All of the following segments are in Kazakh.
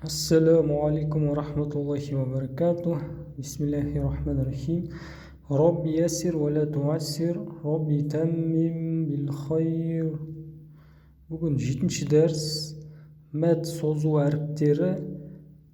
السلام عليكم ورحمة الله وبركاته. بسم الله الرحمن الرحيم. رب يسر ولا تعسر، رب تمم بالخير. Бүгін 7-ші дәріс мәд созу әріптері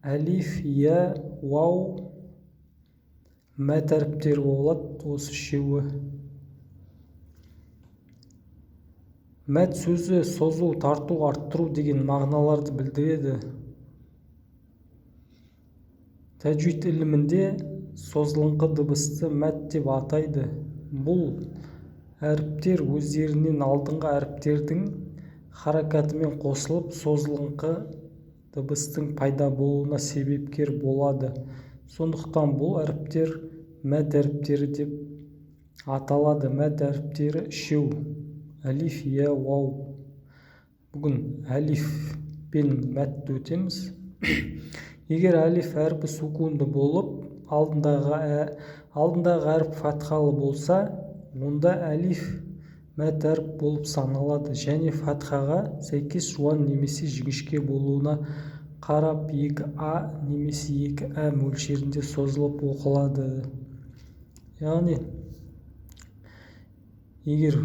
әлиф, я, вау мәд әріптері болады. Осы үшеуі. Мәд сөзі созу, тарту, арттыру деген мағыналарды білдіреді. Тәжвид ілімінде созылыңқы дыбысты мәд деп атайды. Бұл әріптер өздерінен алдыңғы әріптердің харакатымен қосылып, созылыңқы дыбыстың пайда болуына себепкер болады. Сондықтан бұл әріптер мәд әріптері деп аталады. Мәд әріптері үшеу: әлиф, я, вау. Бүгін әлиф пен мәдді өтеміз. Егер әлиф әрпі сукунды болып, алдындағы әріп фатхалы болса, онда әлиф мәд әріп болып саналады және фатхаға сәйкес жуан немесе жіңішке болуына қарап 2а немесе 2ә мөлшерінде созылып оқылады. Яғни, егер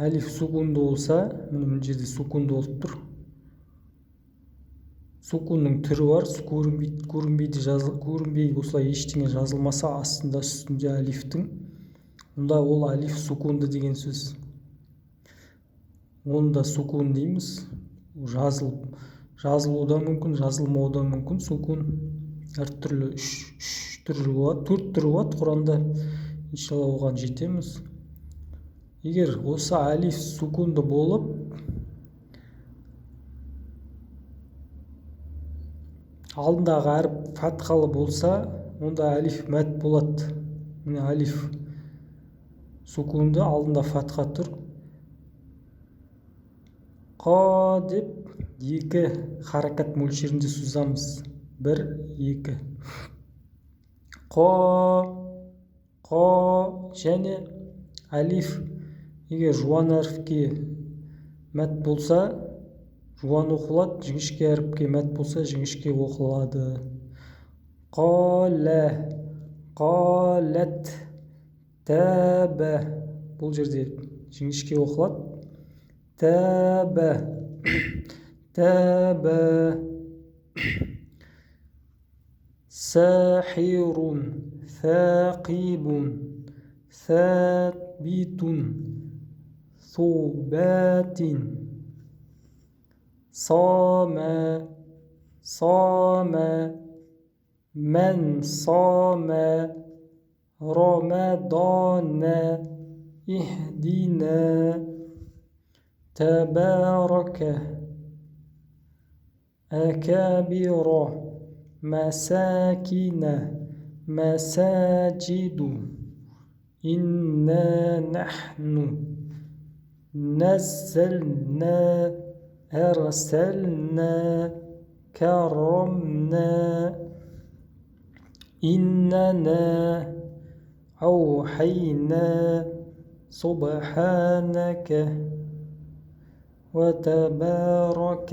әлиф сукунды болса, мына жерде сукунды болып тұр. Сукунның түрі бар, көрінбей осылай ештеңе жазылмаса астында үстінде әлифтің, онда ол әлиф сукунды деген сөз. Оны да сукун дейміз. Жазылуы да мүмкін, жазылмауы да мүмкін. Сукун әртүрлі үш түрі болады, 4 түрі болады. Құранда иншалла оған жетеміз. Егер осы әлиф сукунды болып, алдындағы әріп фатхалы болса, онда әлиф мәд болады. Міне әлиф сукунды, алдында фатха тұр. Қа деп 2 харакат мөлшерінде созамыз. 1, 2. Қа және әлиф егер жуан әріпке мәд болса, жуан оқылады, жіңішке әріпке мәд болса, жіңішке оқылады. Қалә, қаләт, тәбә. Бұл жерде жіңішке оқылады. Тәбә, тәбә. Сәхирун, сәқибун, сәбитун, субәтин. Сама, сама, мен сама, рамадана, ихдина, табарака, акабира, масакина, масаджиду, инна нахну, наzzalna, أرسلنا كرمنا إننا أوحينا سبحانك وتبارك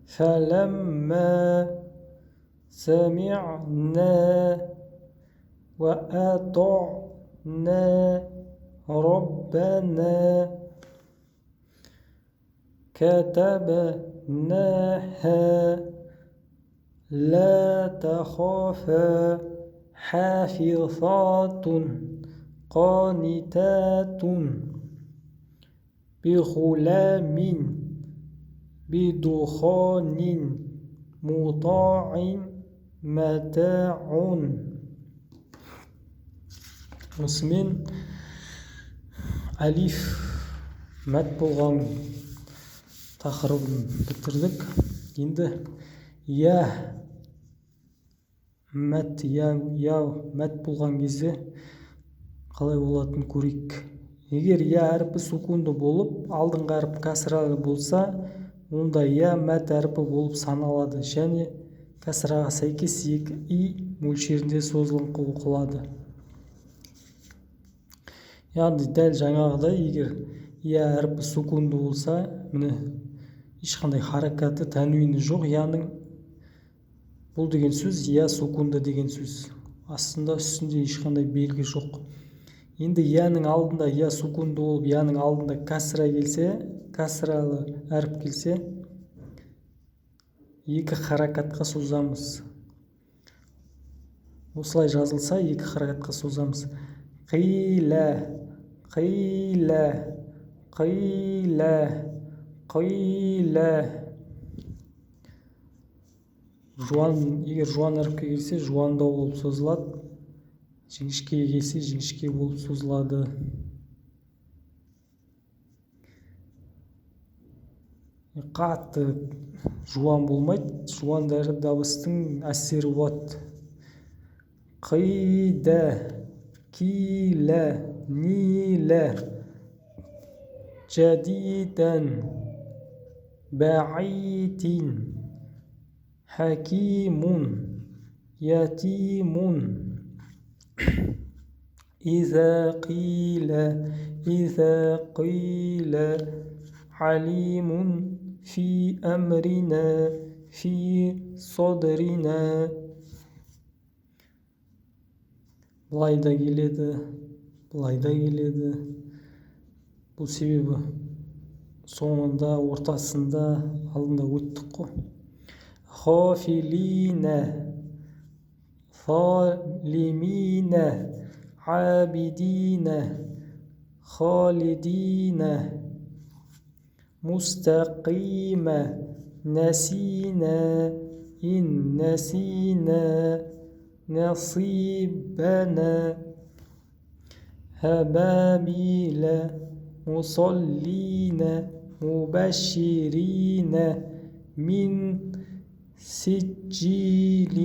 فلما سمعنا وأطعنا ربنا كتبناها لا تخافا حافظات قانتات بغلام بدخان مطاع متاع. Осымен әлиф мәд болған тақырыбын бітірдік. Енді я мәд болған кезде қалай болатынын көрейік. Егер я әріпі сукунды болып, алдыңғы әріп кәсіралы болса, онда я мәд әріпі болып саналады және кәсіраға сәйкес 2и мөлшерінде созылыңқы оқылады. Яғни дәл жаңағыдай, егер я әріпі сукунды болса, міне ешқандай харакаты тәнуині жоқ яның. Бұл деген сөз я сукунды деген сөз. Астында үстінде ешқандай белгі жоқ. Енді яның алдында я сукунды болып, яның алдында кәсіра келсе, кәсіралы әріп келсе, екі харакатқа созамыз. Осылай жазылса, екі харакатқа созамыз. Қилә, қилә, қилә, қилә. Егер жуан әріпке келсе, жуандау болып созылады. Жіңішкеге келсе, жіңішке болып созылады. Қатты жуан болмайды. Жуандары дауыстың әсері болады. Қида, килә, нилә, жадидан, бәғитин, хакимун, ятимун. إذا قيل عليم في أمرنا في صدرنا. Былай да келеді, былай да келеді. Бұл себебі соңында, ортасында, алдында өттік қой. Хафилина, залимина, абидина, халидина, мустақима, насина, ин насина, نصيبنا هبابيل مصلين مبشرين من سجيل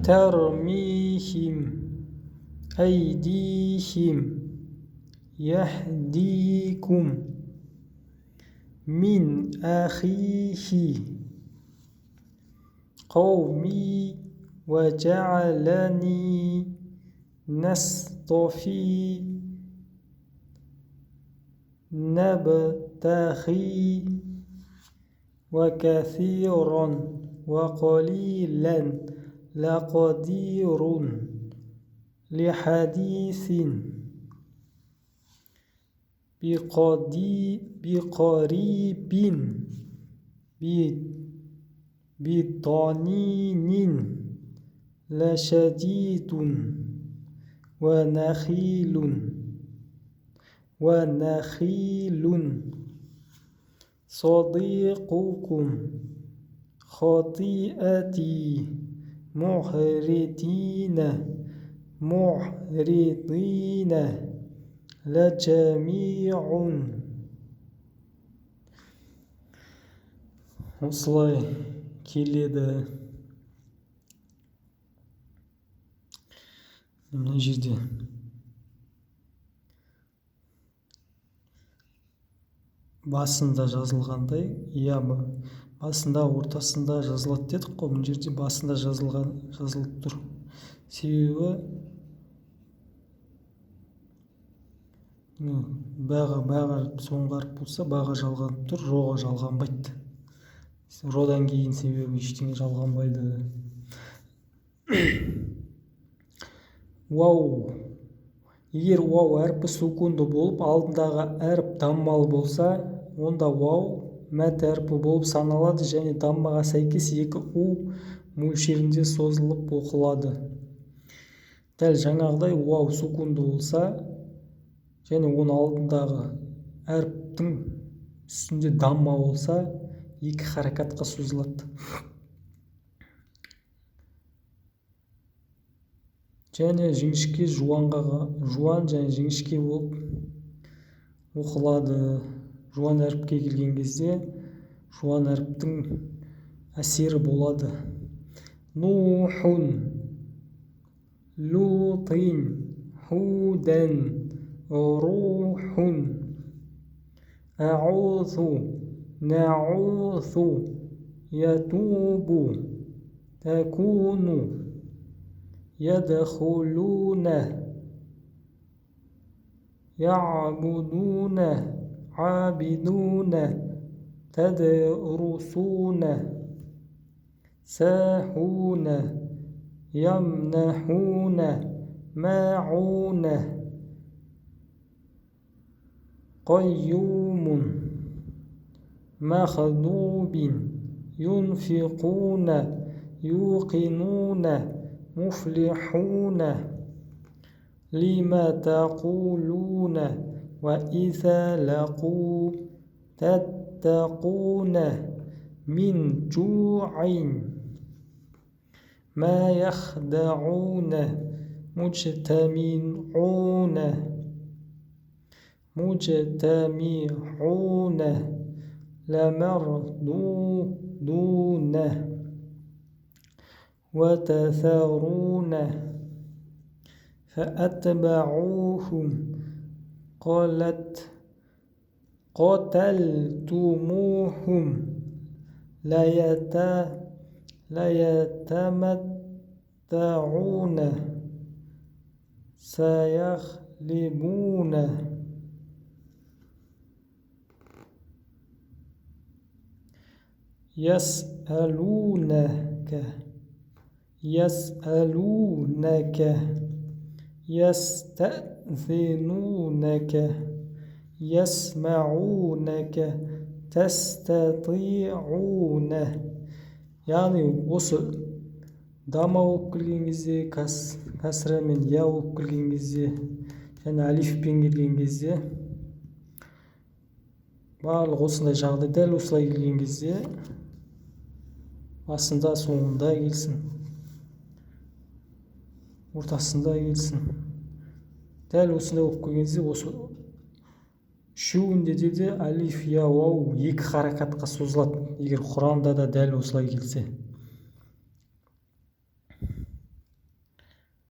ترميهم أيديهم يهديكم من أخيه قومي وجعلني نصطفي نبتغي وكثيرا وقليلا لقدير لحديث بقريب بضنين لشديد ونخيل صديقكم خطيئتي محرطين لجميع. Осылай келеді. Мына жерде басында жазылғандай, басында, ортасында жазылады дедік қой. Мына жерде басында жазылып тұр. Себебі бәға соңғы әріп болса, бәға жалғанып тұр, роға жалғанбайды. Родан кейін себебі ештеңе жалғанбайды. Вау. Егер вау әріпі сукунды болып, алдындағы әріп даммалы болса, онда вау мәт әріпі болып саналады және даммаға сәйкес екі у мөлшерінде созылып оқылады. Дәл жаңағыдай вау сукунды болса, және оның алдындағы әріптің үстінде дамма болса, екі харакатқа созылады. Және жіңішке жуан және жіңішке болып оқылады. Жуан әріпке келген кезде жуан әріптің әсері болады. Нухун, лутин, худен, рухун, аузу, наузу, ятубу, такуну, يدخلون يعبدون عابدون تدرسون ساهون يمنحون ماعون قيوم مخضوب ينفقون يوقنون مفلحون لما تقولون وإذا لقوا تتقون من جوع ما يخدعون مجتمعون لمردودون وتذرون فأتبعوهم قتلتموهم ليتمتعون سيغلبون يسألونك يستأذنونك يسمعونك تستطيعون. яғни осы дама болып келген кезде, кәсіра мен я болып келген кезде және алифпен келген кезде барлық осындай жағдай дәл осылай келген кезде басында соңында келсін, ортасында келсін. Дәл осындай болып келген кезде осы үшеуінде де алиф я уау екі харакатқа созылады егер Құранда да дәл осылай келсе.